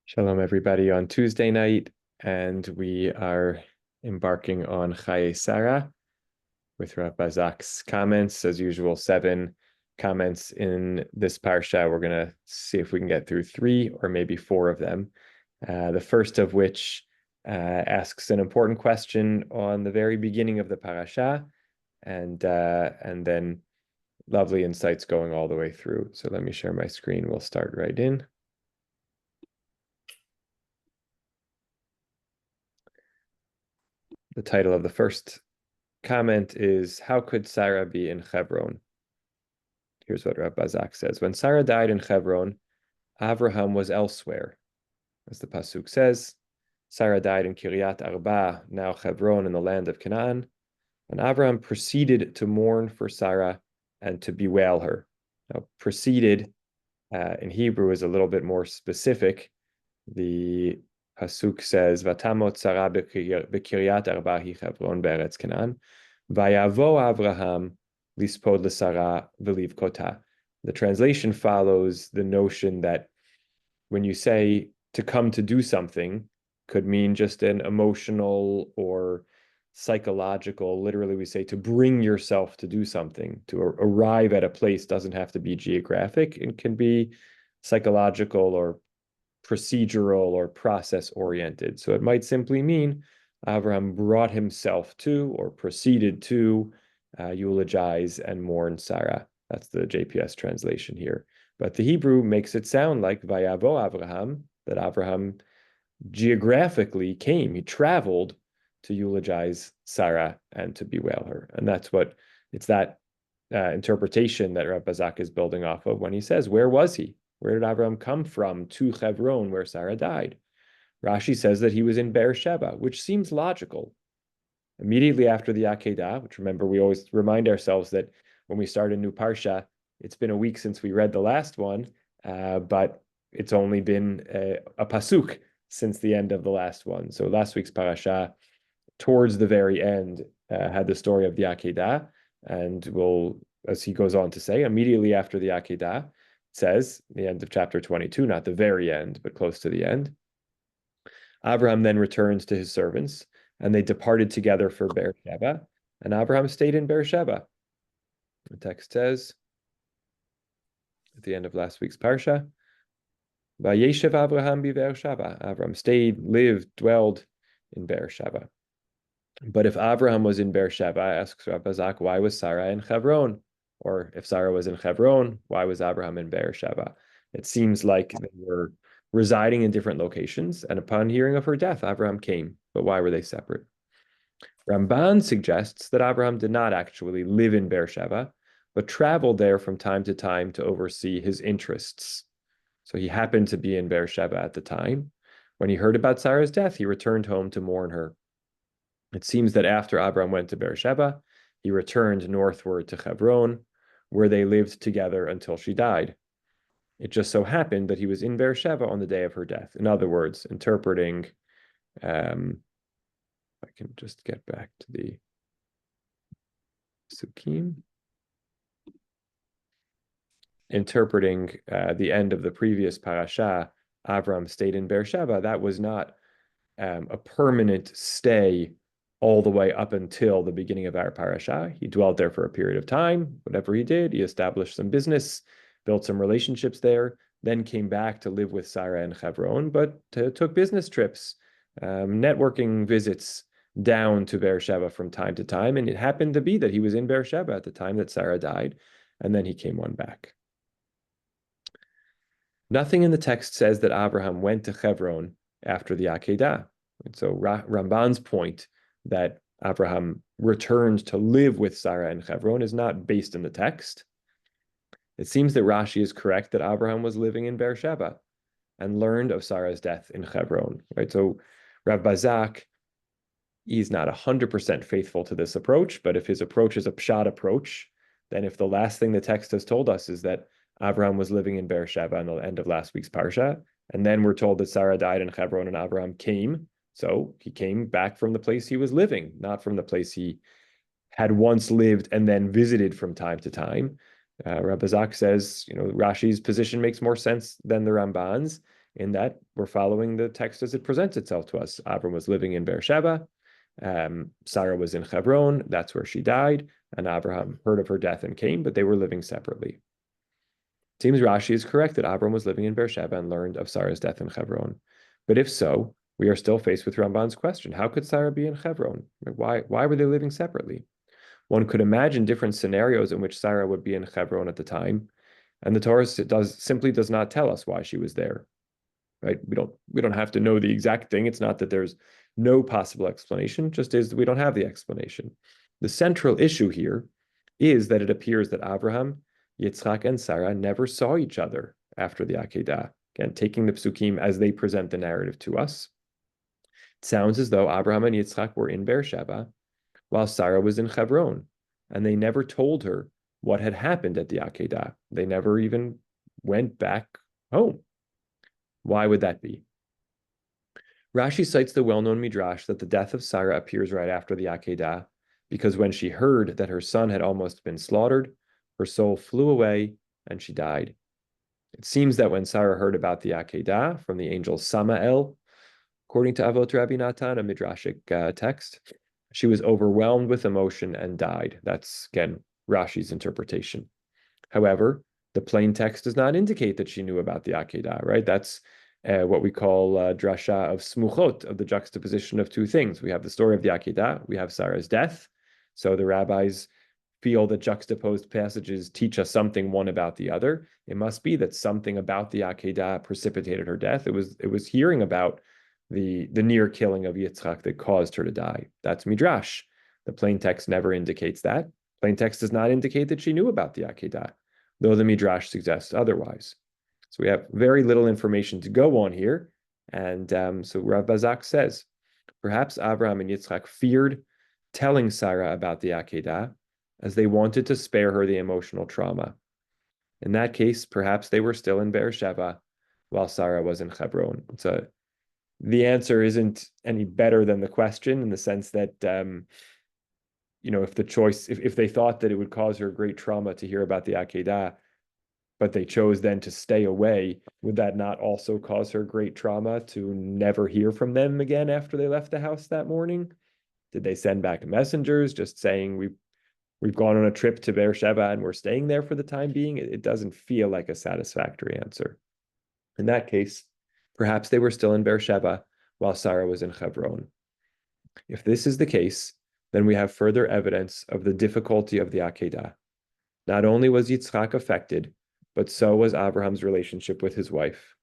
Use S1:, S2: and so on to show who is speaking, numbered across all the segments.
S1: Shalom, everybody, on Tuesday night, and we are embarking on Chayei Sara with Rav Bazak's comments. As usual, 7 comments in this Parsha. We're going to see if we can get through 3 or maybe 4 of them. The first of which asks an important question on the very beginning of the Parashah, and then lovely insights going all the way through. So let me share my screen. We'll start right in. The title of the first comment is, how could Sarah be in Hebron? Here's what Rav Bazak says. When Sarah died in Hebron, Avraham was elsewhere. As the Pasuk says, Sarah died in Kiryat Arba, now Hebron, in the land of Canaan. And Avraham proceeded to mourn for Sarah and to bewail her. Now, proceeded in Hebrew is a little bit more specific. The Pasuk says, Vatamot Sarah bekiryat arba hi Hebron be'eretz Canaan, vayavo Avraham lispod l'Sara v'livkota. The translation follows the notion that when you say to come to do something, could mean just an emotional or psychological. Literally, we say to bring yourself to do something. To arrive at a place doesn't have to be geographic. It can be psychological or procedural or process oriented. So it might simply mean Abraham brought himself to or proceeded to eulogize and mourn Sarah. That's the JPS translation here. But the Hebrew makes it sound like Vayavo Abraham, that Abraham geographically came, he traveled to eulogize Sarah and to bewail her. And that's what it's that interpretation that Rav Bazak is building off of when he says, where was he? Where did Abraham come from to Hebron, where Sarah died? Rashi says that he was in Beersheba, which seems logical. Immediately after the Akedah, which remember, we always remind ourselves that when we start a new Parsha, it's been a week since we read the last one, but it's only been a pasuk since the end of the last one. So last week's Parashah, towards the very end, had the story of the Akedah, and will, as he goes on to say, immediately after the Akedah, it says, the end of chapter 22, not the very end, but close to the end, Abraham then returns to his servants, and they departed together for Beersheba, and Abraham stayed in Beersheba. The text says, at the end of last week's Parsha, Vayeshev Abraham Beersheba. Abraham stayed, lived, dwelled in Beersheba. But if Abraham was in Beersheba, asks Rav Bazak, why was Sarah in Hebron? Or if Sarah was in Hebron, why was Abraham in Beersheba? It seems like they were residing in different locations, and upon hearing of her death, Abraham came. But why were they separate? Ramban suggests that Abraham did not actually live in Beersheba, but traveled there from time to time to oversee his interests. So he happened to be in Beersheba at the time. When he heard about Sarah's death, he returned home to mourn her. It seems that after Abraham went to Beersheba, he returned northward to Hebron, where they lived together until she died. It just so happened that he was in Beersheba on the day of her death. In other words, interpreting, I can just get back to the Sukkim. Interpreting the end of the previous parasha, Avram stayed in Beersheba. That was not a permanent stay all the way up until the beginning of our parasha. He dwelled there for a period of time. Whatever he did, he established some business, built some relationships there, then came back to live with Sarah in Hebron, but took business trips, networking visits down to Beersheba from time to time. And it happened to be that he was in Beersheba at the time that Sarah died, and then he came on back. Nothing in the text says that Abraham went to Hebron after the Akedah. And so Ramban's point that Abraham returned to live with Sarah in Hebron is not based in the text. It seems that Rashi is correct that Abraham was living in Beersheba and learned of Sarah's death in Hebron. Right? So Rav Bazak, he's not 100% faithful to this approach, but if his approach is a pshat approach, then if the last thing the text has told us is that Abraham was living in Beersheba on the end of last week's Parsha, and then we're told that Sarah died in Hebron and Abraham came, so he came back from the place he was living, not from the place he had once lived and then visited from time to time. Rav Bazak says, Rashi's position makes more sense than the Ramban's, in that we're following the text as it presents itself to us. Avram was living in Beersheba. Sarah was in Hebron. That's where she died. And Abraham heard of her death and came, but they were living separately. It seems Rashi is correct that Avram was living in Beersheba and learned of Sarah's death in Hebron. But if so, we are still faced with Ramban's question. How could Sarah be in Hebron? Why were they living separately? One could imagine different scenarios in which Sarah would be in Hebron at the time, and the Torah simply does not tell us why she was there. Right? We don't have to know the exact thing. It's not that there's no possible explanation, just is that we don't have the explanation. The central issue here is that it appears that Abraham, Yitzchak, and Sarah never saw each other after the Akedah. Again, taking the psukim as they present the narrative to us, it sounds as though Abraham and Yitzchak were in Beersheba while Sarah was in Hebron, and they never told her what had happened at the Akedah. They never even went back home. Why would that be? Rashi cites the well-known midrash that the death of Sarah appears right after the Akedah, because when she heard that her son had almost been slaughtered, her soul flew away and she died. It seems that when Sarah heard about the Akedah from the angel Samael, according to Avot Rabbi Natan, a midrashic text, she was overwhelmed with emotion and died. That's, again, Rashi's interpretation. However, the plain text does not indicate that she knew about the Akedah, right? That's what we call drasha of smuchot, of the juxtaposition of two things. We have the story of the Akedah, we have Sarah's death. So the rabbis feel that juxtaposed passages teach us something one about the other. It must be that something about the Akedah precipitated her death. It was hearing about the near killing of Yitzchak that caused her to die. That's midrash. The plain text never indicates that. Plain text does not indicate that she knew about the Akedah, though the midrash suggests otherwise. So we have very little information to go on here. And so Rav Bazak says, perhaps Abraham and Yitzchak feared telling Sarah about the Akedah as they wanted to spare her the emotional trauma. In that case, perhaps they were still in Beersheba while Sarah was in Hebron. So the answer isn't any better than the question, in the sense that, if they thought that it would cause her great trauma to hear about the Akedah, but they chose then to stay away, would that not also cause her great trauma to never hear from them again after they left the house that morning? Did they send back messengers just saying, we've gone on a trip to Beersheba and we're staying there for the time being? It doesn't feel like a satisfactory answer. In that case, perhaps they were still in Beersheba while Sarah was in Hebron. If this is the case, then we have further evidence of the difficulty of the Akedah. Not only was Yitzchak affected, but so was Abraham's relationship with his wife.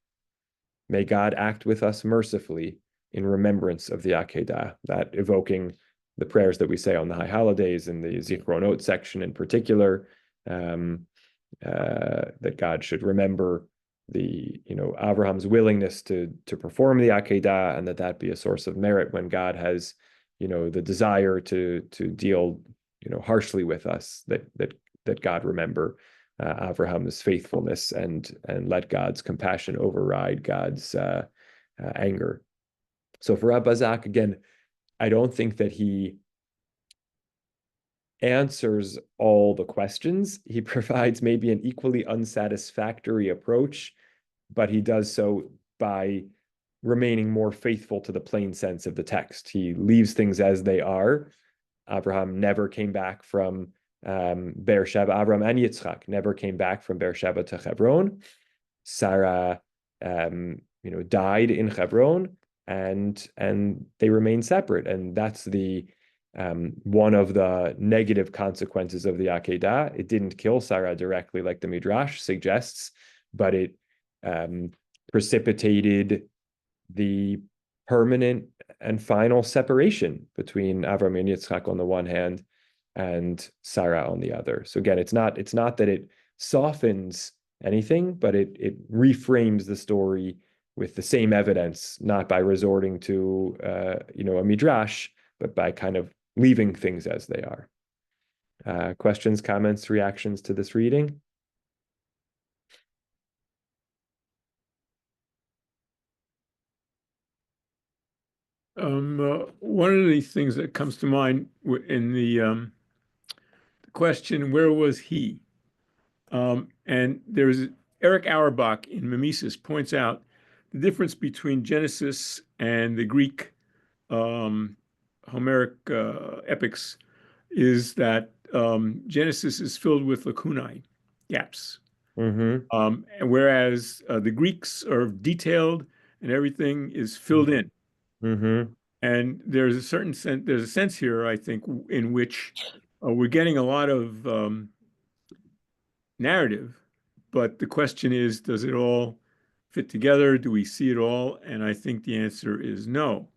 S1: May God act with us mercifully in remembrance of the Akedah, that evoking the prayers that we say on the high holidays in the Zichronot section in particular, that God should remember Abraham's willingness to perform the Akedah, and that be a source of merit when God has, the desire to deal, harshly with us, that God remember Abraham's faithfulness and let God's compassion override God's anger. So for Abazak, again, I don't think that he answers all the questions. He provides maybe an equally unsatisfactory approach, but he does so by remaining more faithful to the plain sense of the text. He leaves things as they are. Abraham never came back from Beersheba. Abraham and Yitzchak never came back from Beersheba to Hebron. Sarah, died in Hebron, and they remain separate. And that's the one of the negative consequences of the Akedah. It didn't kill Sarah directly, like the Midrash suggests, but it precipitated the permanent and final separation between Avram and Yitzchak on the one hand and Sarah on the other. So again, it's not that it softens anything, but it reframes the story with the same evidence, not by resorting to a midrash, but by kind of leaving things as they are. Questions, comments, reactions to this reading?
S2: One of the things that comes to mind in the question, where was he? And there's Eric Auerbach in Mimesis points out the difference between Genesis and the Greek Homeric epics is that Genesis is filled with lacunae, gaps,
S1: Mm-hmm.
S2: and whereas the Greeks are detailed and everything is filled in.
S1: Mm-hmm.
S2: And there's a certain sense, there's a sense here, I think, in which we're getting a lot of narrative, but the question is, does it all fit together? Do we see it all? And I think the answer is no.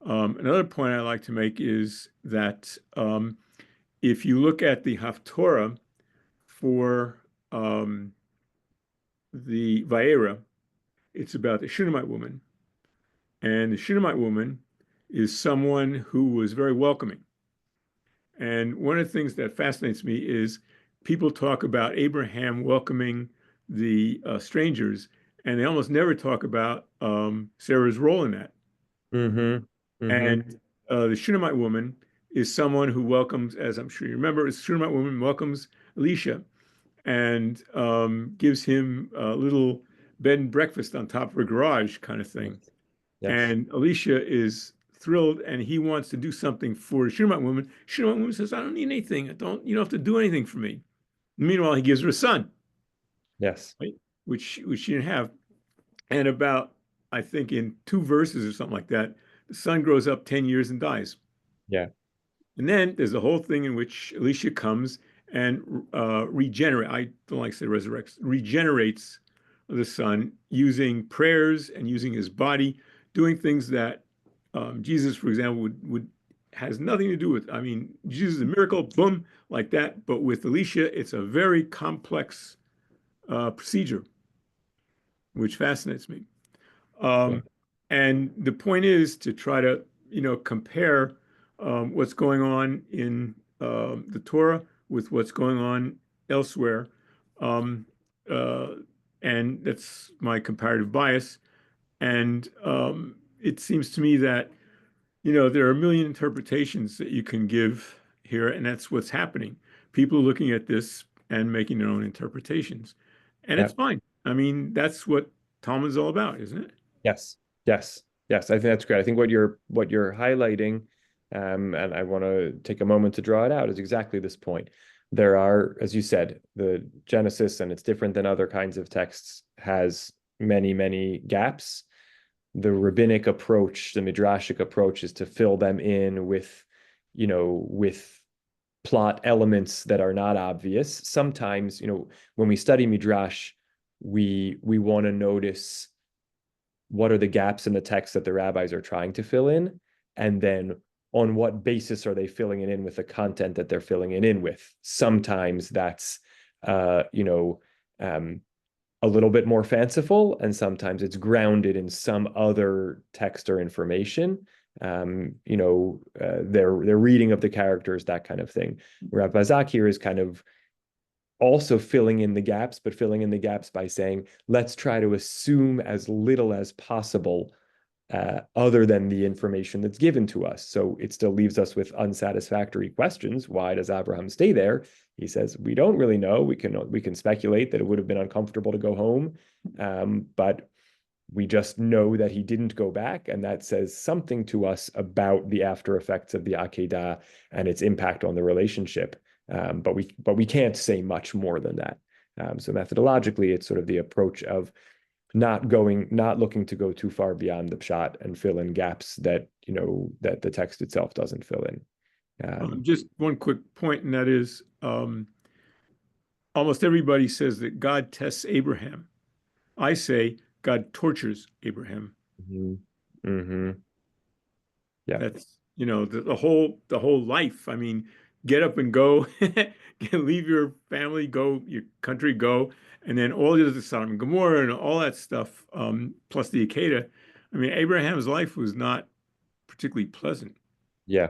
S2: Another point I like to make is that if you look at the Haftorah for the Vayera, it's about the Shunammite woman. And the Shunammite woman is someone who was very welcoming. And one of the things that fascinates me is people talk about Abraham welcoming the strangers, and they almost never talk about Sarah's role in that.
S1: Mm-hmm. Mm-hmm.
S2: And the Shunammite woman is someone who welcomes, as I'm sure you remember, a Shunammite woman welcomes Elisha and gives him a little bed and breakfast on top of her garage kind of
S1: Yes.
S2: thing.
S1: Yes.
S2: And Elisha is thrilled and he wants to do something for the Shunammite woman. Shunammite woman says, I don't need anything. You don't have to do anything for me. Meanwhile, he gives her a son,
S1: Yes.
S2: right? Which she didn't have. And about, I think in two verses or something like that, the son grows up 10 years and dies.
S1: Yeah.
S2: And then there's a whole thing in which Elisha comes and regenerate. I don't like to say resurrects, regenerates the son using prayers and using his body, doing things that Jesus, for example, would has nothing to do with. I mean, Jesus is a miracle, boom, like that. But with Elisha, it's a very complex procedure, which fascinates me.
S1: Yeah.
S2: Um, and the point is to try to, compare what's going on in the Torah with what's going on elsewhere. Um, uh, and that's my comparative bias. And it seems to me that, there are a million interpretations that you can give here, and that's what's happening. People looking at this and making their own interpretations. And
S1: Yeah.
S2: it's fine. I mean, that's what Talmud's all about, isn't it?
S1: Yes. Yes. Yes. I think that's great. I think what you're highlighting, and I want to take a moment to draw it out, is exactly this point. There are, as you said, the Genesis, and it's different than other kinds of texts, has many, many gaps. The rabbinic approach, the midrashic approach, is to fill them in with plot elements that are not obvious. Sometimes, when we study midrash, we want to notice what are the gaps in the text that the rabbis are trying to fill in, and then on what basis are they filling it in with the content that they're filling it in with. Sometimes that's uh, you know um, a little bit more fanciful, and sometimes it's grounded in some other text or information. Their reading of the characters, that kind of thing. Rav Bazak here is kind of also filling in the gaps, but filling in the gaps by saying, let's try to assume as little as possible other than the information that's given to us. So it still leaves us with unsatisfactory questions. Why does Abraham stay there? He says, we don't really know. We can speculate that it would have been uncomfortable to go home, but we just know that he didn't go back, and that says something to us about the after effects of the Akedah and its impact on the relationship. But we can't say much more than that. So methodologically, it's sort of the approach of not looking to go too far beyond the pshat and fill in gaps that the text itself doesn't fill in.
S2: Just one quick point, and that is almost everybody says that God tests Abraham. I say God tortures Abraham.
S1: Mm-hmm. Mm-hmm. Yeah.
S2: That's, the whole life. I mean, get up and go, leave your family, go, your country, go, and then all the other Sodom and Gomorrah and all that stuff, plus the Akedah. I mean, Abraham's life was not particularly pleasant.
S1: Yeah.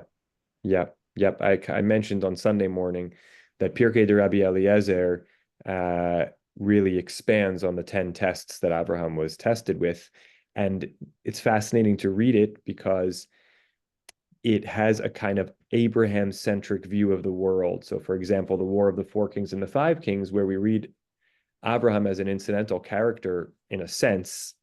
S1: Yep, yep. I mentioned on Sunday morning that Pirkei de Rabbi Eliezer uh, really expands on the 10 tests that Abraham was tested with. And it's fascinating to read it because it has a kind of Abraham-centric view of the world. So, for example, the War of the Four Kings and the Five Kings, where we read Abraham as an incidental character in a sense,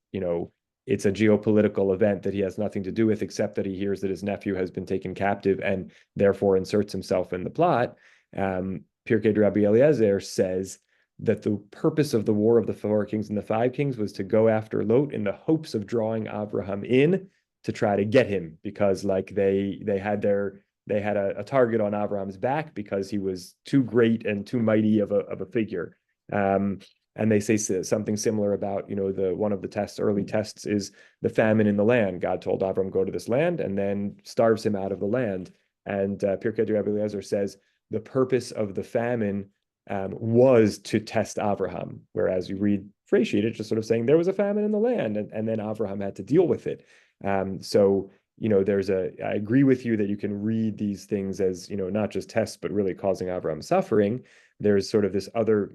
S1: it's a geopolitical event that he has nothing to do with, except that he hears that his nephew has been taken captive and therefore inserts himself in the plot. Pirkei Rabbi Eliezer says that the purpose of the War of the Four Kings and the Five Kings was to go after Lot in the hopes of drawing Avraham in to try to get him, because like they had a target on Avraham's back because he was too great and too mighty of a figure. And they say something similar about, one of the early tests is the famine in the land. God told Avram, go to this land, and then starves him out of the land. And Pirkei Rabbi Eliezer says the purpose of the famine was to test Avraham, whereas you read Freshit, it's just sort of saying there was a famine in the land, and then Avraham had to deal with it. So I agree with you that you can read these things as, not just tests, but really causing Avraham suffering. There's sort of this other,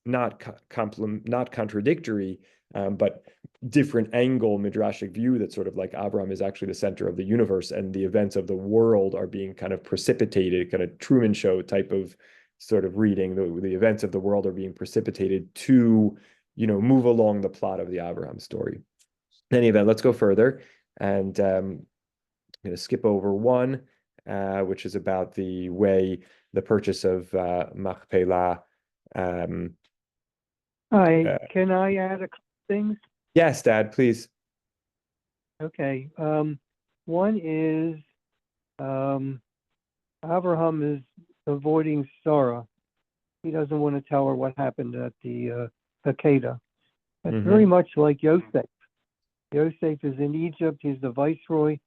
S1: not contradictory, but different angle midrashic view that sort of like Abraham is actually the center of the universe, and the events of the world are being kind of precipitated, kind of Truman Show type of sort of reading. The events of the world are being precipitated to, move along the plot of the Abraham story. In any event, let's go further, and I'm going to skip over one, which is about the way the purchase of Machpelah.
S3: Hi, can I add a couple things?
S1: Yes, Dad, please.
S3: Okay. One is Abraham is avoiding Sara. He doesn't want to tell her what happened at the Hakeda. It's very much like Yosef. Yosef is in Egypt. He's the viceroy.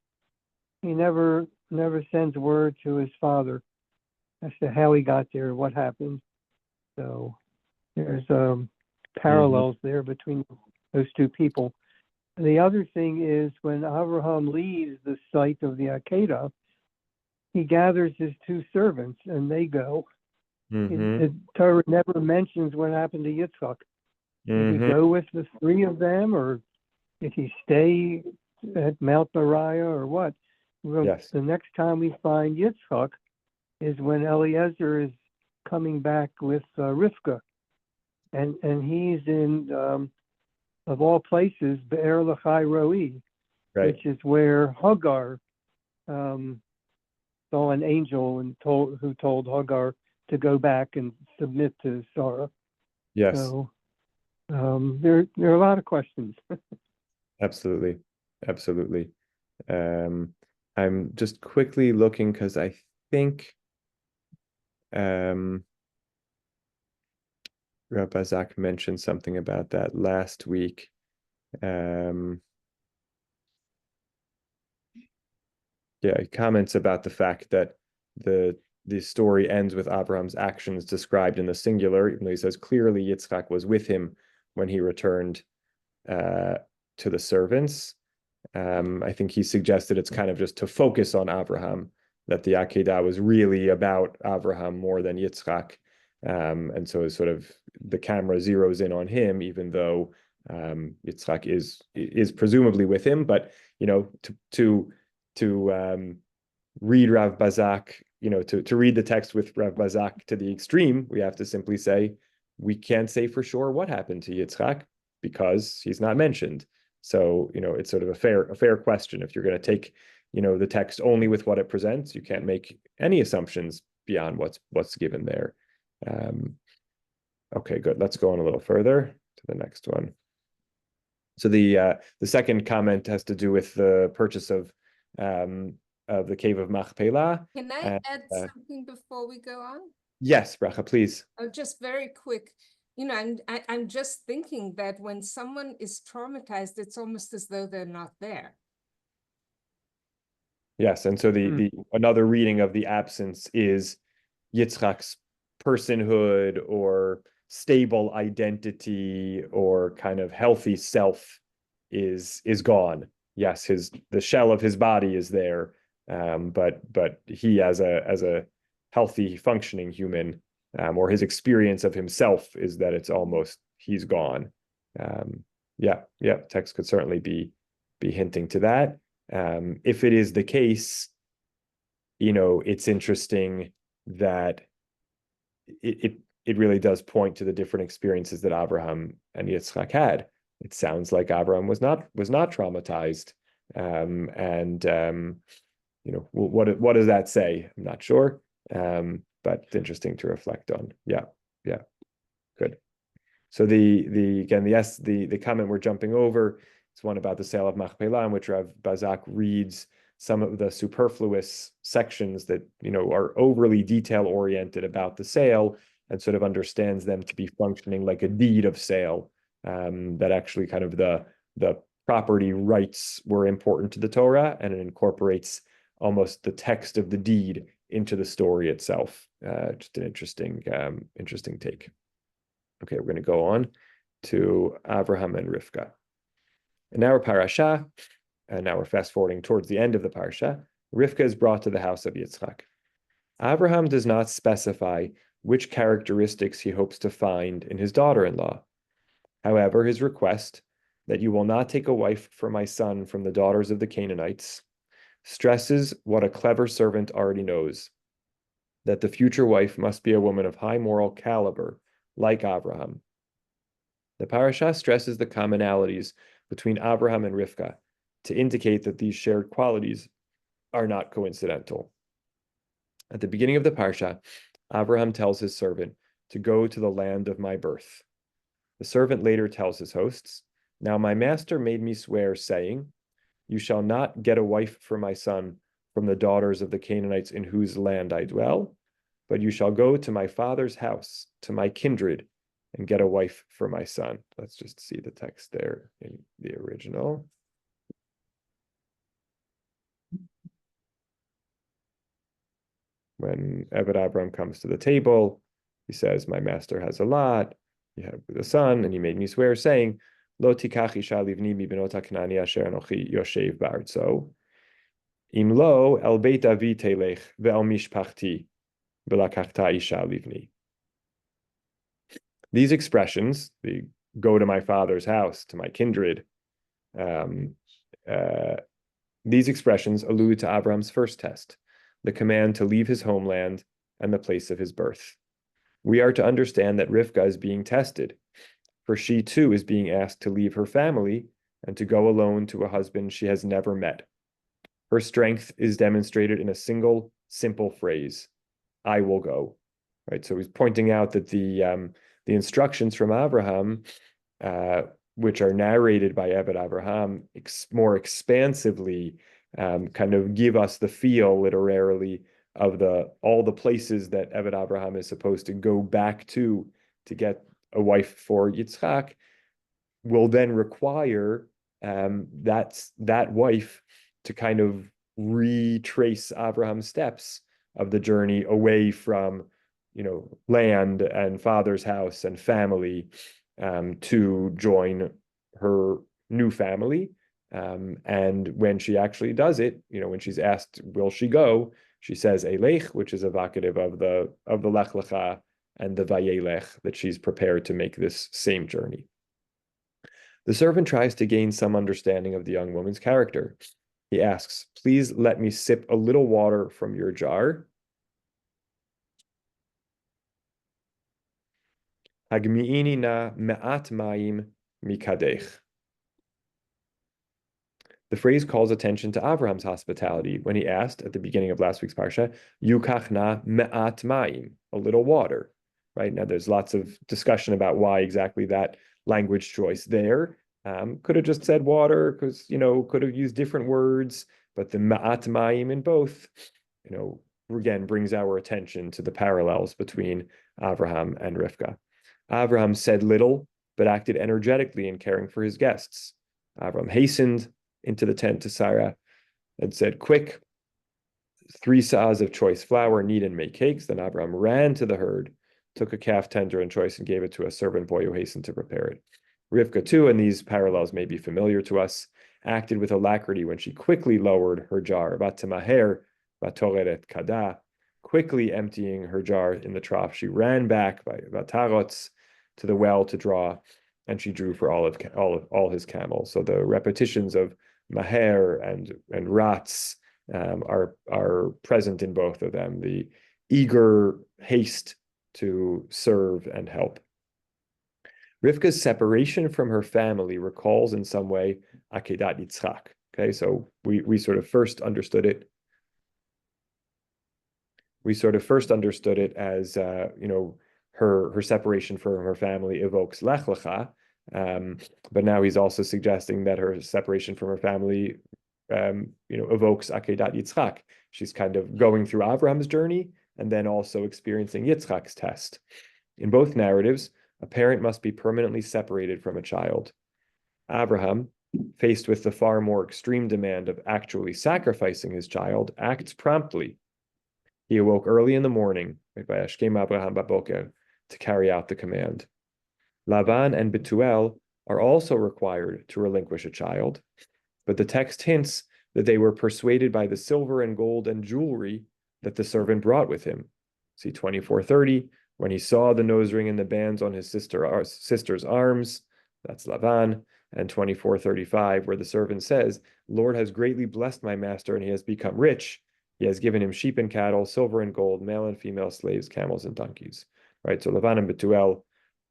S3: He never sends word to his father as to how he got there, what happened. So there's parallels there between those two people. And the other thing is when Abraham leaves the site of the Hakeda, he gathers his two servants and they go. The Torah never mentions what happened to Yitzchak. Did he go with the three of them, or did he stay at Mount Moriah, or what? Well,
S1: Yes.
S3: The next time we find Yitzchak is when Eliezer is coming back with Rivka. And he's in, of all places, Be'er Lachai Roi,
S1: Right.
S3: which is where Hagar saw an angel and who told Hagar to go back and submit to Sara.
S1: Yes.
S3: So there are a lot of questions.
S1: Absolutely. Absolutely. I'm just quickly looking because I think Rabbi Zach mentioned something about that last week. He comments about the fact that the story ends with Abraham's actions described in the singular, even though he says clearly Yitzchak was with him when he returned to the servants. I think he suggested it's kind of just to focus on Abraham, that the Akedah was really about Abraham more than Yitzchak. And so it's sort of the camera zeroes in on him, even though Yitzchak is presumably with him. But to read Rav Bazak, to read the text with Rav Bazak to the extreme, we have to simply say we can't say for sure what happened to Yitzchak because he's not mentioned. So, it's sort of a fair question. If you're going to take, the text only with what it presents, you can't make any assumptions beyond what's given there. Okay, good. Let's go on a little further to the next one. So the second comment has to do with the purchase of the cave of Machpelah.
S4: Can I add something before we go on?
S1: Yes, Bracha, please.
S4: Oh, just very quick. I'm just thinking that when someone is traumatized, it's almost as though they're not there.
S1: Yes, and so the another reading of the absence is Yitzchak's personhood or stable identity or kind of healthy self is gone. Yes, the shell of his body is there, but he as a healthy functioning human, or his experience of himself is that it's almost he's gone. Text could certainly be hinting to that. If it is the case, it's interesting that it really does point to the different experiences that Abraham and Yitzchak had. it sounds like Abraham was not traumatized. What does that say? I'm not sure, but it's interesting to reflect on. Yeah, good. So the comment we're jumping over is one about the sale of Machpelah, in which Rav Bazak reads some of the superfluous sections that are overly detail oriented about the sale, and sort of understands them to be functioning like a deed of sale. That actually kind of the property rights were important to the Torah, and it incorporates almost the text of the deed into the story itself. Just an interesting take. Okay, we're going to go on to Abraham and Rivka. And now we're Parashah, and now we're fast forwarding towards the end of the Parashah. Rivka is brought to the house of Yitzchak. Abraham does not specify which characteristics he hopes to find in his daughter-in-law. However, his request that you will not take a wife for my son from the daughters of the Canaanites stresses what a clever servant already knows, that the future wife must be a woman of high moral caliber, like Abraham. The Parashah stresses the commonalities between Abraham and Rivka to indicate that these shared qualities are not coincidental. At the beginning of the Parashah, Abraham tells his servant to go to the land of my birth. The servant later tells his hosts, now my master made me swear, saying, you shall not get a wife for my son from the daughters of the Canaanites in whose land I dwell, but you shall go to my father's house, to my kindred, and get a wife for my son. Let's just see the text there in the original. When Eved Abram comes to the table, he says, my master has a lot. You have the son, and he made me swear, saying, Lo tikach isha livni mi benot haKnani asher anochi yoshev ba'artzo. Im lo el beit avi telech ve'el mishpachti v'lakachta isha livni. These expressions, the go to my father's house, to my kindred, these expressions allude to Abraham's first test, the command to leave his homeland and the place of his birth. We are to understand that Rivka is being tested, for she too is being asked to leave her family and to go alone to a husband she has never met. Her strength is demonstrated in a single, simple phrase, I will go. Right? So he's pointing out that the instructions from Abraham, which are narrated by Eved Abraham, more expansively kind of give us the feel literarily of all the places that Eved Abraham is supposed to go back to get a wife for Yitzchak, will then require that wife to kind of retrace Abraham's steps of the journey away from land and father's house and family to join her new family. And when she actually does it, when she's asked, will she go? She says Elech, which is evocative of the Lech Lecha and the Vayelech, that she's prepared to make this same journey. The servant tries to gain some understanding of the young woman's character. He asks, please let me sip a little water from your jar. Hagmi'ini na me'at ma'im mikadech. The phrase calls attention to Abraham's hospitality when he asked at the beginning of last week's parsha, Yukach na me'at ma'im, a little water. Right now, there's lots of discussion about why exactly that language choice there. Could have just said water, because could have used different words, but the me'at ma'im in both, again brings our attention to the parallels between Abraham and Rivka. Abraham said little, but acted energetically in caring for his guests. Abraham hastened into the tent to Sara and said, quick, 3 sa'as of choice flour, knead and make cakes. Then Abraham ran to the herd, took a calf tender and choice, and gave it to a servant boy who hastened to prepare it. Rivka too, and these parallels may be familiar to us, acted with alacrity when she quickly lowered her jar, vatemaher vatoreret kada, quickly emptying her jar in the trough. She ran back by vatarotz to the well to draw, and she drew for all his camels. So the repetitions of maher and rats are present in both of them. The eager haste to serve and help. Rivka's separation from her family recalls in some way Akedat Yitzchak. Okay, so we sort of first understood it. We sort of first understood it as her separation from her family evokes Lech Lecha, but now he's also suggesting that her separation from her family evokes Akedat Yitzchak. She's kind of going through Avraham's journey and then also experiencing Yitzchak's test. In both narratives, a parent must be permanently separated from a child. Abraham, faced with the far more extreme demand of actually sacrificing his child, acts promptly. He awoke early in the morning, to carry out the command. Lavan and Betuel are also required to relinquish a child, but the text hints that they were persuaded by the silver and gold and jewelry that the servant brought with him. See 24:30, when he saw the nose ring and the bands on his sister's arms, that's Lavan, and 24:35, where the servant says, Lord has greatly blessed my master, and he has become rich. He has given him sheep and cattle, silver and gold, male and female slaves, camels and donkeys. Right? So Lavan and Betuel,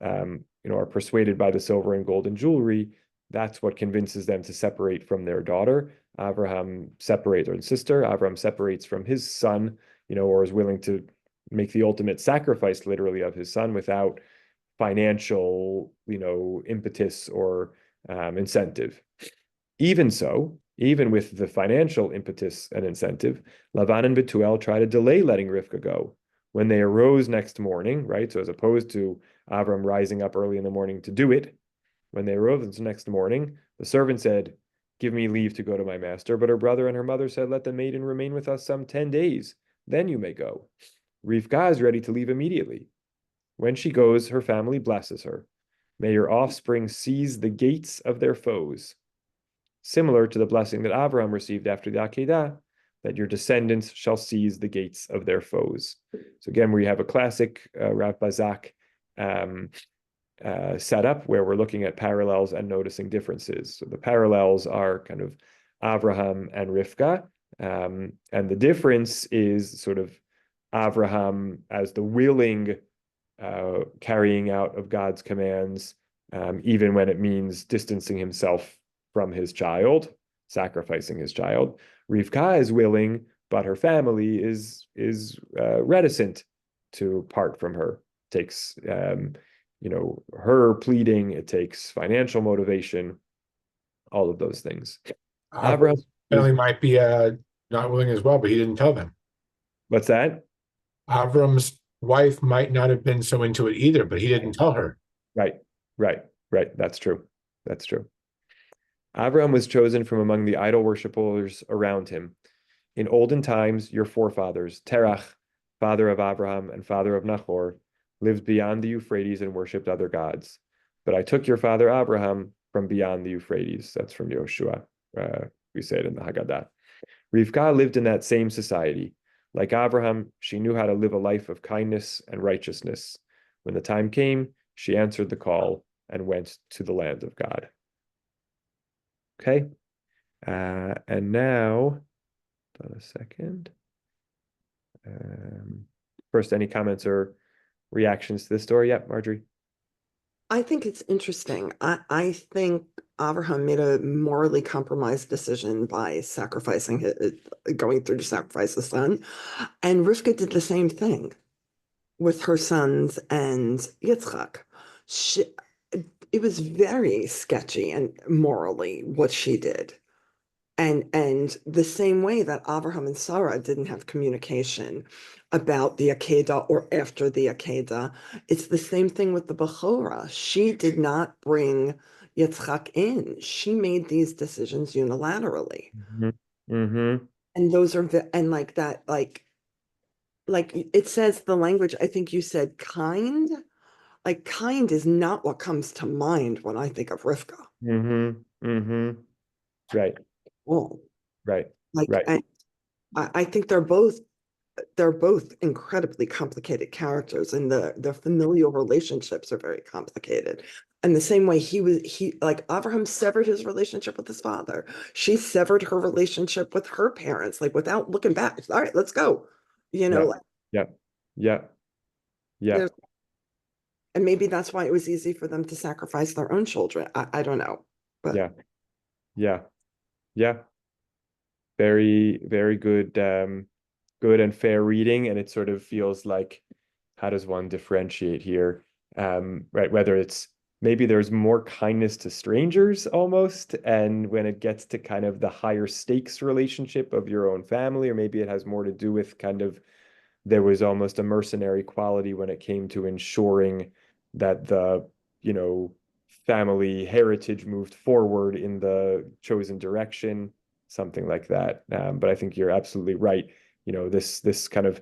S1: are persuaded by the silver and gold and jewelry. That's what convinces them to separate from their daughter. Abraham separates, or sister. Abraham separates from his son, or is willing to make the ultimate sacrifice, literally, of his son without financial, impetus or incentive. Even so, even with the financial impetus and incentive, Lavan and Betuel try to delay letting Rivka go. When they arose next morning, right? So as opposed to Avram rising up early in the morning to do it, when they arose next morning, the servant said, give me leave to go to my master. But her brother and her mother said, let the maiden remain with us some 10 days. Then you may go. Rivka is ready to leave immediately. When she goes, her family blesses her. May your offspring seize the gates of their foes. Similar to the blessing that Abraham received after the Akedah, that your descendants shall seize the gates of their foes. So again, we have a classic Rav Bazak setup where we're looking at parallels and noticing differences. So the parallels are kind of Abraham and Rivka, and the difference is sort of Abraham as the willing carrying out of God's commands, even when it means distancing himself from his child, sacrificing his child. Rivka is willing, but her family is reticent to part from her. It takes her pleading, it takes financial motivation, all of those things.
S5: Abraham's family might be not willing as well, but he didn't tell them.
S1: What's that?
S5: Avram's wife might not have been so into it either, but he didn't tell her.
S1: Right. That's true. Avram was chosen from among the idol worshippers around him. In olden times, your forefathers, Terach, father of Abraham and father of Nahor, lived beyond the Euphrates and worshipped other gods. But I took your father Abraham from beyond the Euphrates. That's from Yoshua. We say it in the Haggadah. Rivka lived in that same society. Like Abraham, she knew how to live a life of kindness and righteousness. When the time came, she answered the call and went to the land of God. Okay, and now, hold on a second. First, any comments or reactions to this story? Yep, Marjorie.
S6: I think it's interesting. I think Abraham made a morally compromised decision by going through to sacrifice the son. And Rivka did the same thing with her sons and Yitzchak. It was very sketchy and morally what she did. And the same way that Abraham and Sara didn't have communication about the Akedah or after the Akedah, it's the same thing with the Bechorah. She did not bring Yitzchak in. She made these decisions unilaterally. And those are like that, like it says the language, I think you said kind. Like kind is not what comes to mind when I think of Rivka.
S1: Right.
S6: Well,
S1: right.
S6: And I think they're both incredibly complicated characters, and the familial relationships are very complicated. And the same way like Abraham severed his relationship with his father. She severed her relationship with her parents, like without looking back. All right, let's go.
S1: Yeah.
S6: And maybe that's why it was easy for them to sacrifice their own children. I don't know. But
S1: yeah. Very, very good, good and fair reading. And it sort of feels like, how does one differentiate here? Right, whether it's maybe there's more kindness to strangers almost, and when it gets to kind of the higher stakes relationship of your own family, or maybe it has more to do with kind of there was almost a mercenary quality when it came to ensuring that the, family heritage moved forward in the chosen direction, something like that. But I think you're absolutely right. This kind of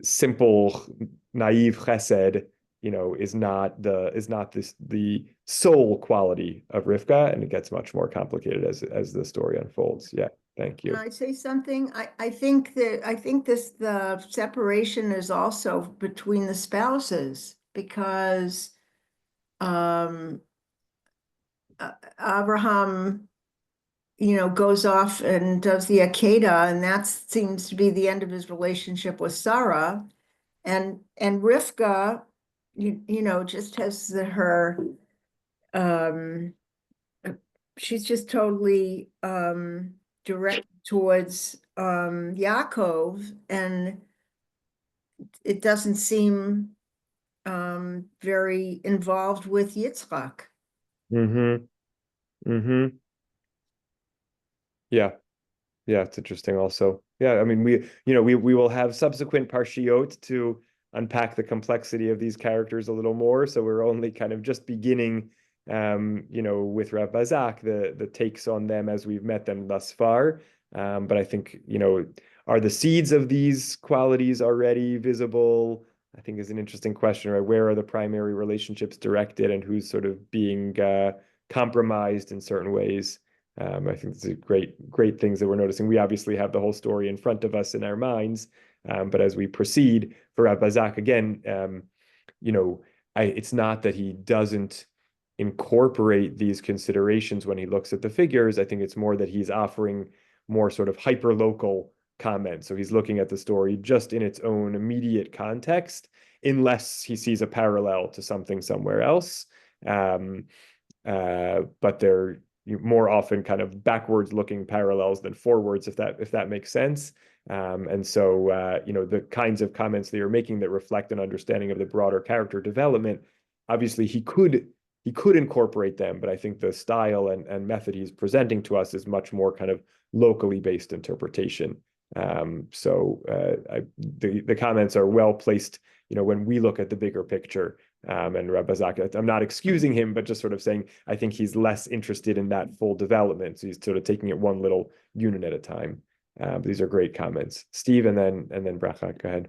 S1: simple, naive chesed, is not the sole quality of Rivka, and it gets much more complicated as the story unfolds. Yeah, thank you.
S7: Can I say something? I think the separation is also between the spouses because Abraham, goes off and does the Akedah, and that seems to be the end of his relationship with Sarah. And Rivka, just has her she's just totally direct towards Yaakov, and it doesn't seem very involved with Yitzchak.
S1: Mm-hmm. Mm-hmm. Yeah. Yeah, it's interesting also. Yeah, I mean, we will have subsequent parshiot to unpack the complexity of these characters a little more. So we're only kind of just beginning, with Rav Bazak, the takes on them as we've met them thus far. But I think, are the seeds of these qualities already visible? I think is an interesting question, right? Where are the primary relationships directed, and who's sort of being compromised in certain ways? I think it's a great things that we're noticing. We obviously have the whole story in front of us in our minds, but as we proceed, for Bazak again, it's not that he doesn't incorporate these considerations when he looks at the figures. I think it's more that he's offering more sort of hyper-local comments. So he's looking at the story just in its own immediate context, unless he sees a parallel to something somewhere else. But they're more often kind of backwards looking parallels than forwards, if that makes sense. And so the kinds of comments that you're making that reflect an understanding of the broader character development, obviously he could incorporate them, but I think the style and method he's presenting to us is much more kind of locally based interpretation. The comments are well placed, when we look at the bigger picture. And Rabbi Zaka, I'm not excusing him, but just sort of saying, I think he's less interested in that full development. So he's sort of taking it one little unit at a time. These are great comments. Steve, and then Bracha, go ahead.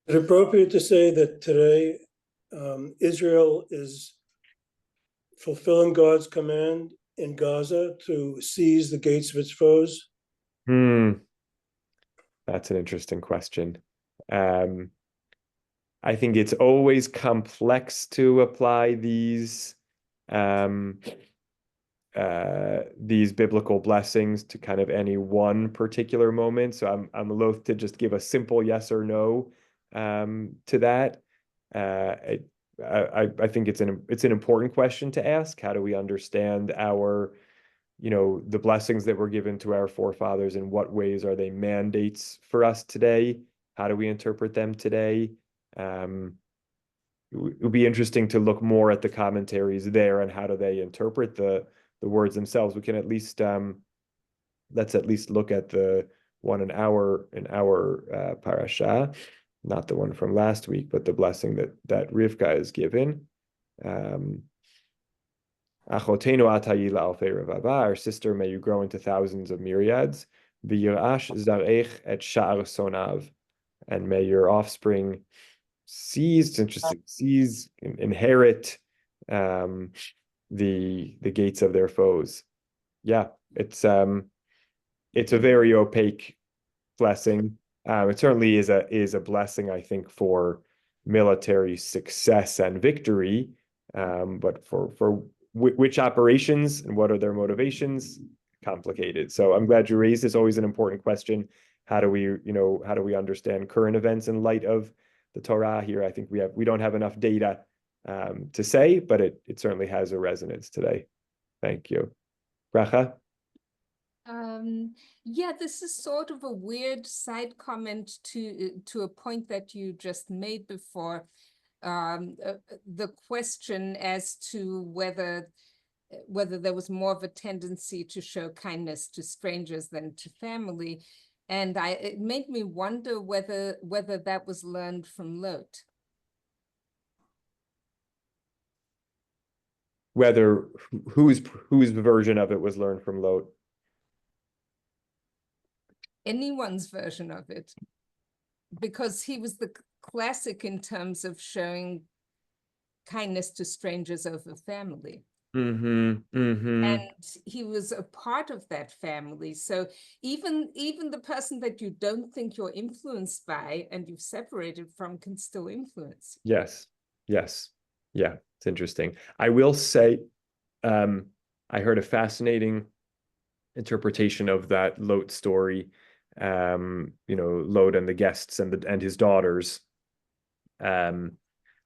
S8: Is it appropriate to say that today Israel is fulfilling God's command in Gaza to seize the gates of its foes?
S1: That's an interesting question. I think it's always complex to apply these biblical blessings to kind of any one particular moment. So I'm loath to just give a simple yes or no to that. I think it's an important question to ask. How do we understand the blessings that were given to our forefathers? In what ways are they mandates for us today? How do we interpret them today? It would be interesting to look more at the commentaries there and how do they interpret the words themselves. We can at least let's at least look at the one in our parasha, not the one from last week, but the blessing that Rivka is given. Achotenu atayi la'alfei revava, our sister, may you grow into thousands of myriads. V'yirash zarech et sha'ar sonav, and may your offspring inherit the gates of their foes. Yeah, it's a very opaque blessing. It certainly is a blessing, I think, for military success and victory, but for which operations and what are their motivations, complicated. So I'm glad you raised this. Always an important question. how do we understand current events in light of the Torah here? I think we don't have enough data to say, but it certainly has a resonance today. Thank you. Bracha?
S4: Yeah, this is sort of a weird side comment to a point that you just made before. The question as to whether there was more of a tendency to show kindness to strangers than to family. And it made me wonder whether that was learned from Lot.
S1: Whether whose version of it was learned from Lot?
S4: Anyone's version of it, because he was the classic in terms of showing kindness to strangers over family. And he was a part of that family. So even the person that you don't think you're influenced by and you've separated from can still influence.
S1: Yes. Yeah, it's interesting. I will say, I heard a fascinating interpretation of that Lot story. Lot and the guests and his daughters, by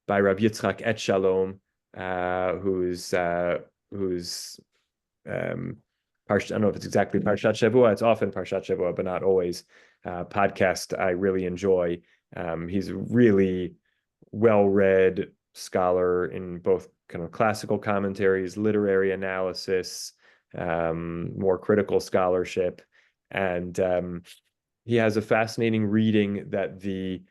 S1: Rabbi Yitzchak Et Shalom, who's I don't know if it's exactly Parshat Shavua. It's often Parshat Shavua, but not always. Podcast I really enjoy. He's a really well-read scholar in both kind of classical commentaries, literary analysis, more critical scholarship, and he has a fascinating reading that the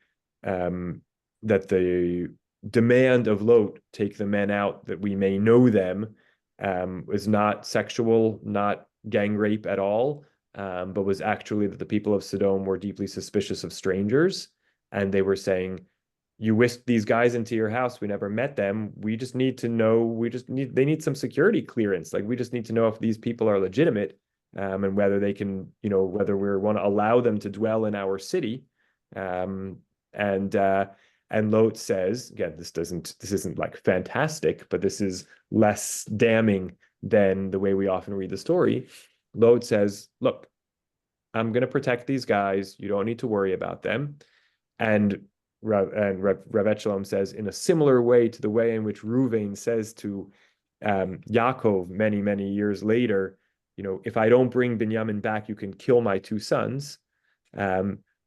S1: demand of Lot, take the men out that we may know them, was not sexual, not gang rape at all, but was actually that the people of Sodom were deeply suspicious of strangers, and they were saying, you whisked these guys into your house, we never met them, we just need to know, they need some security clearance, like we just need to know if these people are legitimate, and whether they can, whether we want to allow them to dwell in our city. And Lot says, again, this isn't like fantastic, but this is less damning than the way we often read the story. Lot says, look, I'm going to protect these guys. You don't need to worry about them. And Rav Shalom says, in a similar way to the way in which Ruvain says to Yaakov many, many years later, if I don't bring Binyamin back, you can kill my two sons.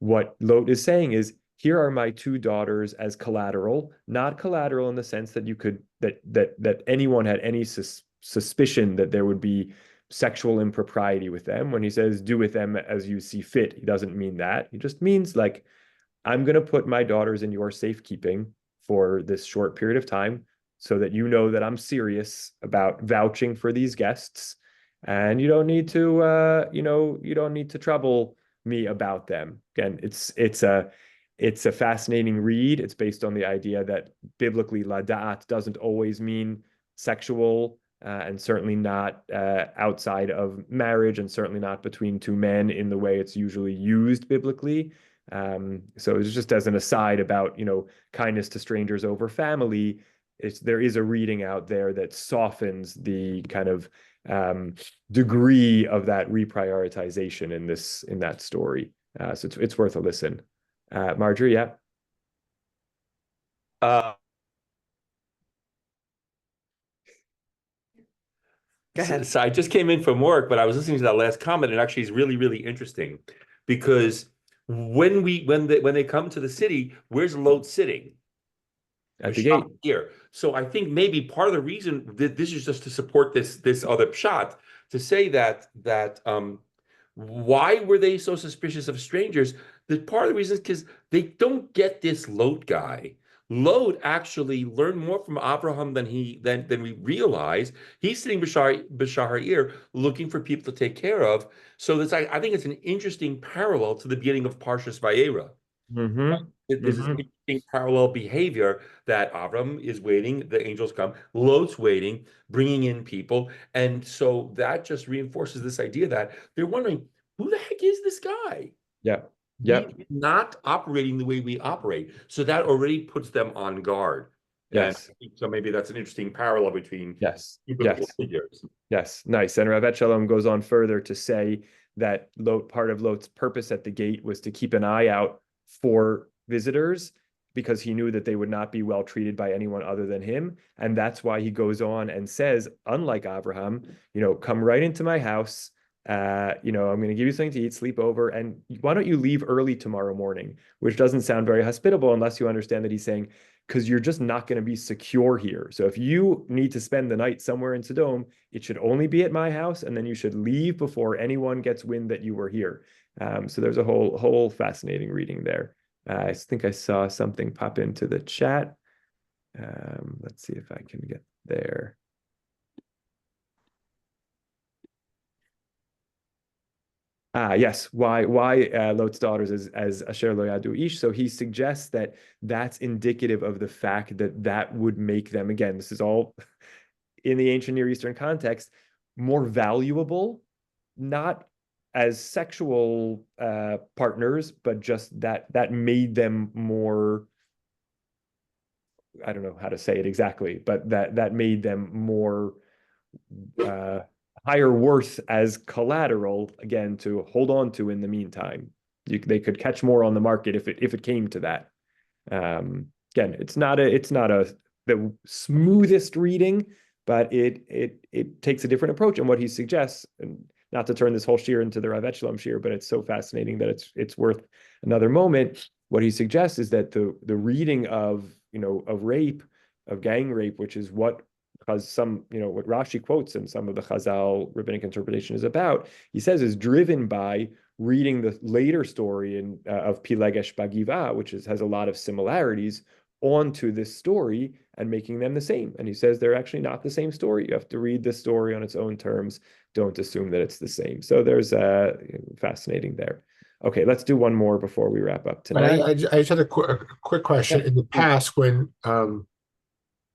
S1: What Lot is saying is, here are my two daughters as collateral, not collateral in the sense that you could that anyone had any suspicion that there would be sexual impropriety with them. When he says do with them as you see fit, he doesn't mean that. He just means like, I'm going to put my daughters in your safekeeping for this short period of time so that you know that I'm serious about vouching for these guests, and you don't need to you don't need to trouble me about them. Again, it's a fascinating read. It's based on the idea that biblically lada'at doesn't always mean sexual, and certainly not outside of marriage, and certainly not between two men in the way it's usually used biblically. So it's just as an aside about, kindness to strangers over family. There is a reading out there that softens the kind of degree of that reprioritization in that story. So it's worth a listen. Marjorie, yeah.
S6: Go ahead.
S9: So I just came in from work, but I was listening to that last comment, and actually it's really, really interesting because when they come to the city, where's Lot sitting?
S1: At the gate
S9: here. So I think maybe part of the reason that this is just to support this other shot, to say that why were they so suspicious of strangers? That part of the reason is because they don't get this Lot guy. Lot actually learned more from Abraham than we realize. He's sitting b'shahar ear looking for people to take care of. So I think it's an interesting parallel to the beginning of Parshas Vayera. There's this interesting parallel behavior that Avram is waiting, the angels come, Lot's waiting, bringing in people. And so that just reinforces this idea that they're wondering, who the heck is this guy?
S1: Yeah.
S9: He's not operating the way we operate. So that already puts them on guard.
S1: Yes.
S9: And so maybe that's an interesting parallel between
S1: yes.
S9: figures.
S1: Yes, nice. And Rav Shalom goes on further to say that part of Lot's purpose at the gate was to keep an eye out for visitors, because he knew that they would not be well treated by anyone other than him. And that's why he goes on and says, unlike Abraham, come right into my house. I'm going to give you something to eat, sleep over, and why don't you leave early tomorrow morning? Which doesn't sound very hospitable unless you understand that he's saying, because you're just not going to be secure here. So if you need to spend the night somewhere in Sodom, it should only be at my house, and then you should leave before anyone gets wind that you were here. So there's a whole fascinating reading there. I think I saw something pop into the chat. Let's see if I can get there. Yes. Why Lot's daughters as Asher Lo Yadu Ish? So he suggests that that's indicative of the fact that would make them, again, this is all in the ancient Near Eastern context, more valuable, not as sexual partners, but just that made them more, I don't know how to say it exactly, but that made them more higher worth as collateral, again, to hold on to in the meantime. They could catch more on the market if it came to that. Again, it's not the smoothest reading, but it takes a different approach. And what he suggests, and not to turn this whole shir into the Rav Echelon shir, but it's so fascinating that it's worth another moment. What he suggests is that the reading of rape, of gang rape, which is what what Rashi quotes in some of the Chazal rabbinic interpretation is about, he says is driven by reading the later story of Pilegesh Bagiva, which has a lot of similarities, onto this story and making them the same. And he says they're actually not the same story. You have to read the story on its own terms. Don't assume that it's the same. So there's fascinating there. Okay, let's do one more before we wrap up tonight.
S5: I just had a quick question. In the past, when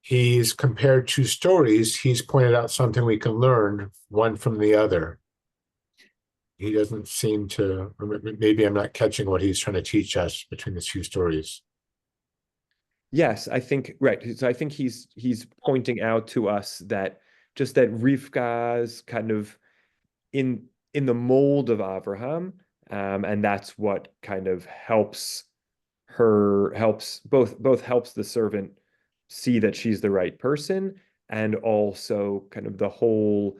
S5: he's compared two stories, he's pointed out something we can learn one from the other. He doesn't seem to, or maybe I'm not catching what he's trying to teach us between the two stories.
S1: Yes, I think, right. So I think he's pointing out to us that just that Rivka's kind of in the mold of Avraham, and that's what kind of helps the servant see that she's the right person, and also kind of the whole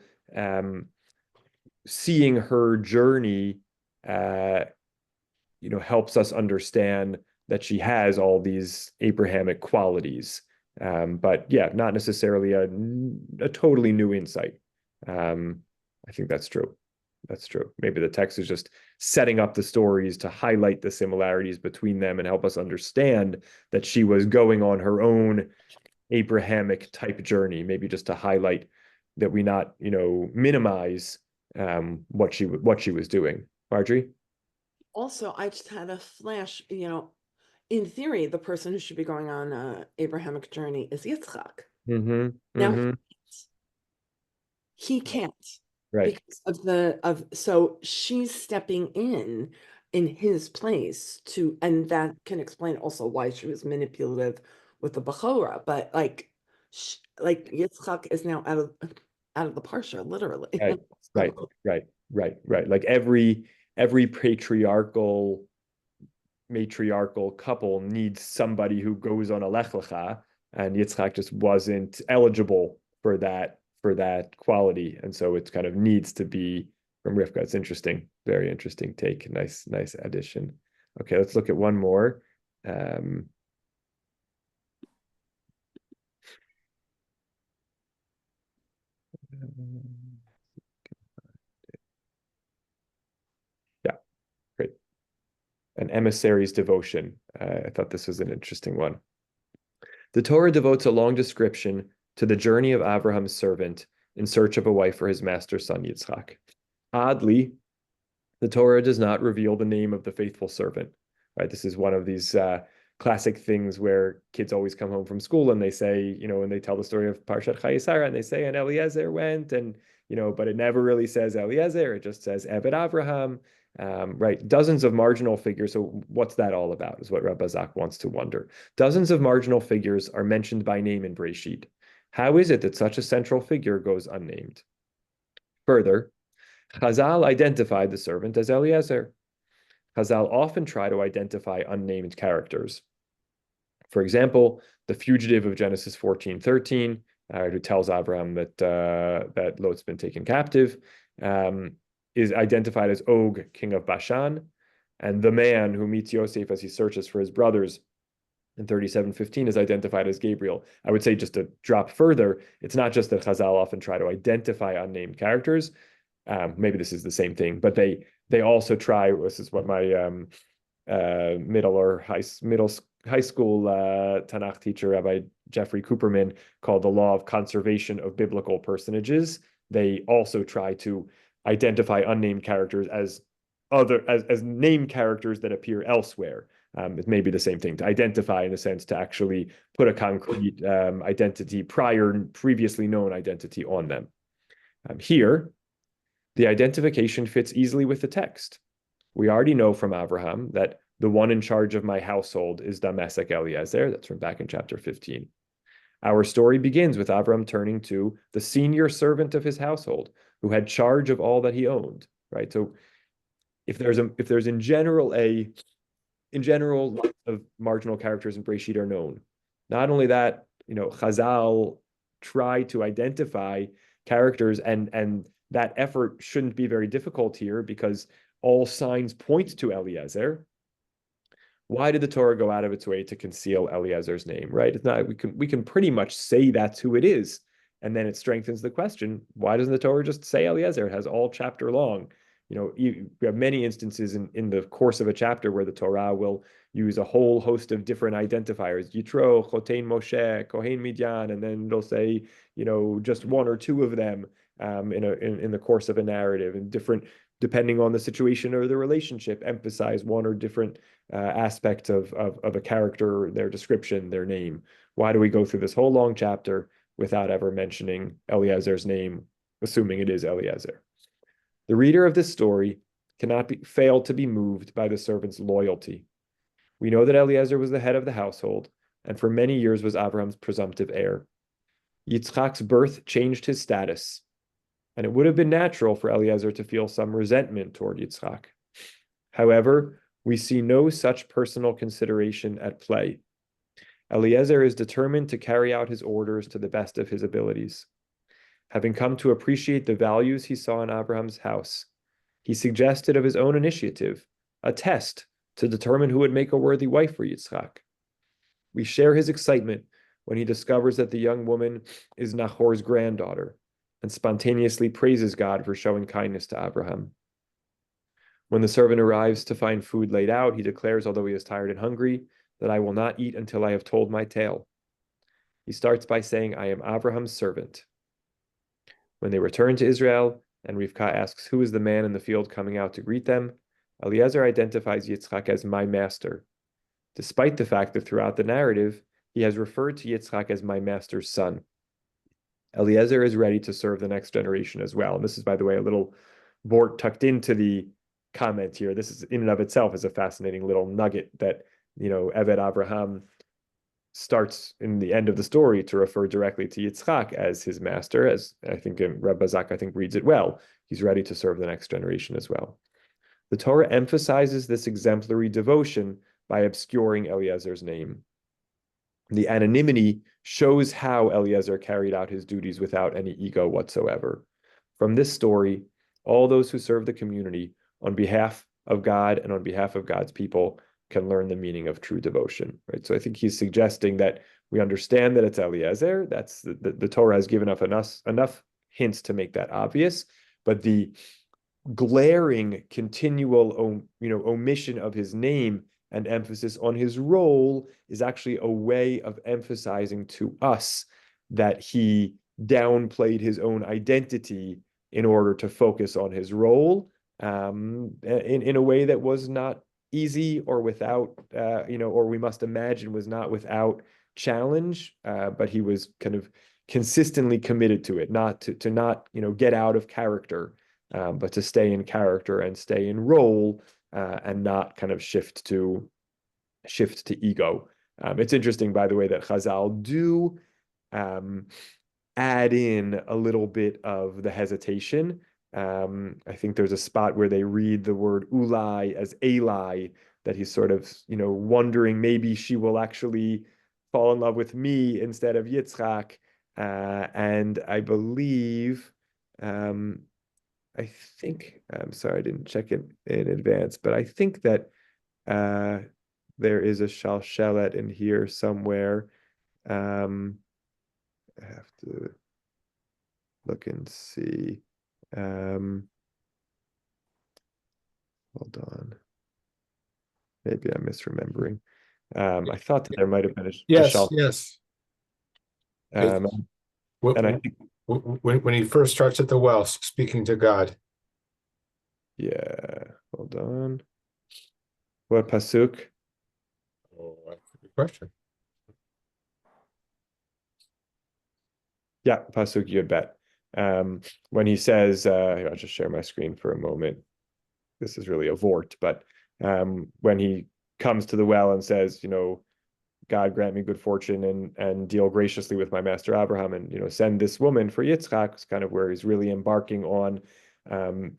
S1: seeing her journey helps us understand that she has all these Abrahamic qualities. But yeah, not necessarily a totally new insight. I think that's true. That's true. Maybe the text is just setting up the stories to highlight the similarities between them and help us understand that she was going on her own Abrahamic type journey, maybe just to highlight that we not, minimize what she was doing. Marjorie?
S6: Also, I just had a flash, in theory, the person who should be going on an Abrahamic journey is Yitzchak. Now, he can't.
S1: Right.
S6: Because so she's stepping in his place and that can explain also why she was manipulative with the Bechorah, but like Yitzchak is now out of the Parsha, literally.
S1: Right. Like every matriarchal couple needs somebody who goes on a Lech Lecha, and Yitzchak just wasn't eligible for that quality, and so it kind of needs to be from Rivka. It's interesting, very interesting take. Nice addition. Okay, let's look at one more. Yeah, great. An emissary's devotion. I thought this was an interesting one. The Torah devotes a long description to the journey of Abraham's servant in search of a wife for his master's son Yitzchak. Oddly, the Torah does not reveal the name of the faithful servant. Right? This is one of these classic things where kids always come home from school and they say, and they tell the story of Parshat Chayei Sara, and they say, and Eliezer went, and but it never really says Eliezer. It just says Eved Avraham. Right, dozens of marginal figures. So what's that all about is what Rabbi Zak wants to wonder. Dozens of marginal figures are mentioned by name in Breshit. How is it that such a central figure goes unnamed? Further, Chazal identified the servant as Eliezer. Chazal often try to identify unnamed characters. For example, the fugitive of Genesis 14:13, who tells Abraham that Lot's been taken captive, is identified as Og, king of Bashan, and the man who meets Yosef as he searches for his brothers in 37:15 is identified as Gabriel. I would say, just to drop further, it's not just that Chazal often try to identify unnamed characters. Maybe this is the same thing, but they also try. This is what my high school Tanakh teacher, Rabbi Jeffrey Cooperman, called the law of conservation of biblical personages. They also try to identify unnamed characters as named characters that appear elsewhere. It may be the same thing, to identify in a sense, to actually put a concrete identity, previously known identity on them. Here, the identification fits easily with the text. We already know from Abraham that the one in charge of my household is Damesek Eliezer. That's from back in chapter 15. Our story begins with Abraham turning to the senior servant of his household, who had charge of all that he owned. Right. So, if there's in general lots of marginal characters in Breshit are known. Not only that, Chazal try to identify characters, and that effort shouldn't be very difficult here because all signs point to Eliezer. Why did the Torah go out of its way to conceal Eliezer's name? Right? It's not. We can pretty much say that's who it is, and then it strengthens the question: why doesn't the Torah just say Eliezer? It has all chapter long. We have many instances in the course of a chapter where the Torah will use a whole host of different identifiers: Yitro, Chotein Moshe, Kohen Midyan, and then it'll say, just one or two of them in the course of a narrative, and different, depending on the situation or the relationship, emphasize one or different aspect of a character, their description, their name. Why do we go through this whole long chapter without ever mentioning Eliezer's name, assuming it is Eliezer? The reader of this story cannot fail to be moved by the servant's loyalty. We know that Eliezer was the head of the household, and for many years was Abraham's presumptive heir. Yitzchak's birth changed his status, and it would have been natural for Eliezer to feel some resentment toward Yitzchak. However, we see no such personal consideration at play. Eliezer is determined to carry out his orders to the best of his abilities. Having come to appreciate the values he saw in Abraham's house, he suggested of his own initiative a test to determine who would make a worthy wife for Yitzchak. We share his excitement when he discovers that the young woman is Nahor's granddaughter, and spontaneously praises God for showing kindness to Abraham. When the servant arrives to find food laid out, he declares, although he is tired and hungry, that I will not eat until I have told my tale. He starts by saying, I am Abraham's servant. When they return to Israel, and Rivka asks, who is the man in the field coming out to greet them, Eliezer identifies Yitzchak as my master, despite the fact that throughout the narrative, he has referred to Yitzchak as my master's son. Eliezer is ready to serve the next generation as well. And this is, by the way, a little vort tucked into the comment here. This is in and of itself is a fascinating little nugget that, Eved Abraham starts in the end of the story to refer directly to Yitzchak as his master, as I think Reb Bazak, reads it well. He's ready to serve the next generation as well. The Torah emphasizes this exemplary devotion by obscuring Eliezer's name. The anonymity shows how Eliezer carried out his duties without any ego whatsoever. From this story, all those who serve the community on behalf of God and on behalf of God's people can learn the meaning of true devotion. Right. So I think he's suggesting that we understand that it's Eliezer. That's the Torah has given us enough hints to make that obvious, but the glaring continual omission of his name and emphasis on his role is actually a way of emphasizing to us that he downplayed his own identity in order to focus on his role, in a way that was not easy or without, or we must imagine was not without challenge, but he was kind of consistently committed to it, not to not get out of character, but to stay in character and stay in role, and not kind of shift to ego. It's interesting, by the way, that Chazal do add in a little bit of the hesitation I think there's a spot where they read the word ulai as Eli, that he's sort of, wondering maybe she will actually fall in love with me instead of Yitzchak. And I believe, I think, I'm sorry, I didn't check it in advance, but I think that there is a shalshelet in here somewhere. I have to look and see. Hold on. Maybe I'm misremembering. I thought that there might have been a
S5: Yes,
S1: shal.
S5: yes.
S1: And I think,
S5: When he first starts at the well, speaking to God.
S1: yeah, hold on. What pasuk?
S5: Oh, that's a good question.
S1: Yeah, pasuk Yud Bet. When he says, here, I'll just share my screen for a moment. This is really a vort, but when he comes to the well and says, God grant me good fortune and deal graciously with my master Abraham, and send this woman for Yitzchak, is kind of where he's really embarking on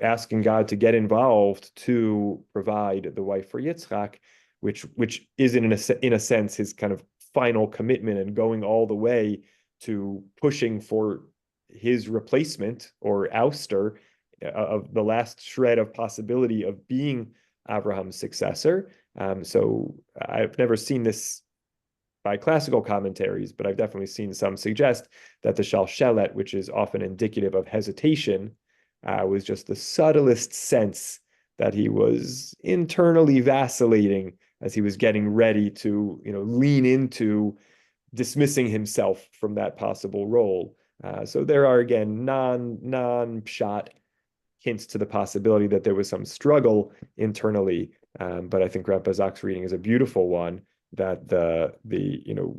S1: asking God to get involved to provide the wife for Yitzchak, which is in a sense his kind of final commitment and going all the way to pushing for his replacement or ouster of the last shred of possibility of being Abraham's successor. So I've never seen this by classical commentaries, but I've definitely seen some suggest that the shalshelet, which is often indicative of hesitation, was just the subtlest sense that he was internally vacillating as he was getting ready to, lean into dismissing himself from that possible role. So there are, again, non-shot hints to the possibility that there was some struggle internally. But I think Rav Bazak's reading is a beautiful one, that the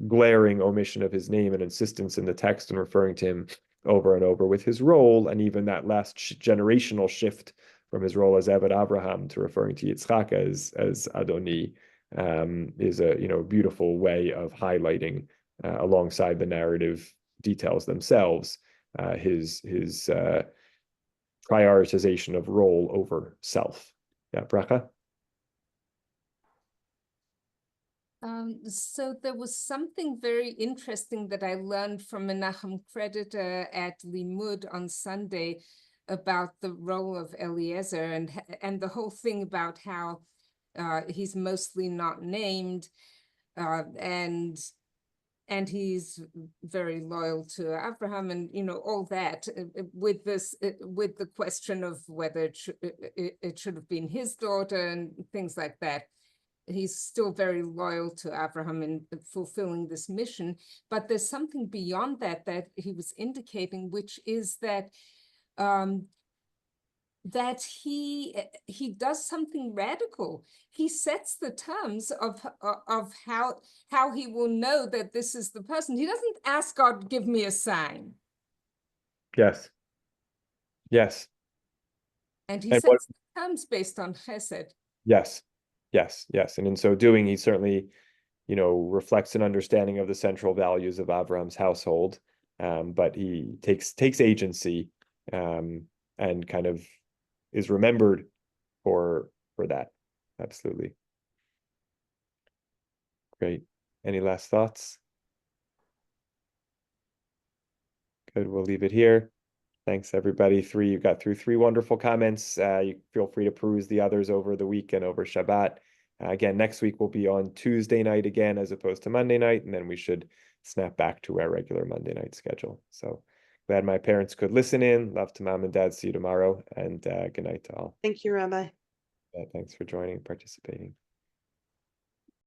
S1: glaring omission of his name and insistence in the text and referring to him over and over with his role, and even that last generational shift from his role as Eved Abraham to referring to Yitzchak as Adoni, is a beautiful way of highlighting alongside the narrative details themselves his prioritization of role over self. Yeah, Bracha?
S4: So there was something very interesting that I learned from Menachem Creditor at Limud on Sunday about the role of Eliezer and the whole thing about how he's mostly not named, and he's very loyal to Abraham, and all that with the question of whether it should have been his daughter and things like that. He's still very loyal to Abraham in fulfilling this mission, but there's something beyond that he was indicating, which is that that he does something radical. He sets the terms of how he will know that this is the person. He doesn't ask God, give me a sign.
S1: Yes. Yes.
S4: And he sets the terms based on chesed.
S1: Yes. Yes. Yes. And in so doing, he certainly, reflects an understanding of the central values of Avram's household. But he takes agency, and kind of is remembered for that. Absolutely. Great. Any last thoughts? Good. We'll leave it here. Thanks, everybody. You got through 3 wonderful comments. You feel free to peruse the others over the week and over Shabbat. Again, next week will be on Tuesday night again, as opposed to Monday night, and then we should snap back to our regular Monday night schedule. So glad my parents could listen in. Love to Mom and Dad. See you tomorrow, and good night to all.
S6: Thank you, Rabbi.
S1: Thanks for joining and participating.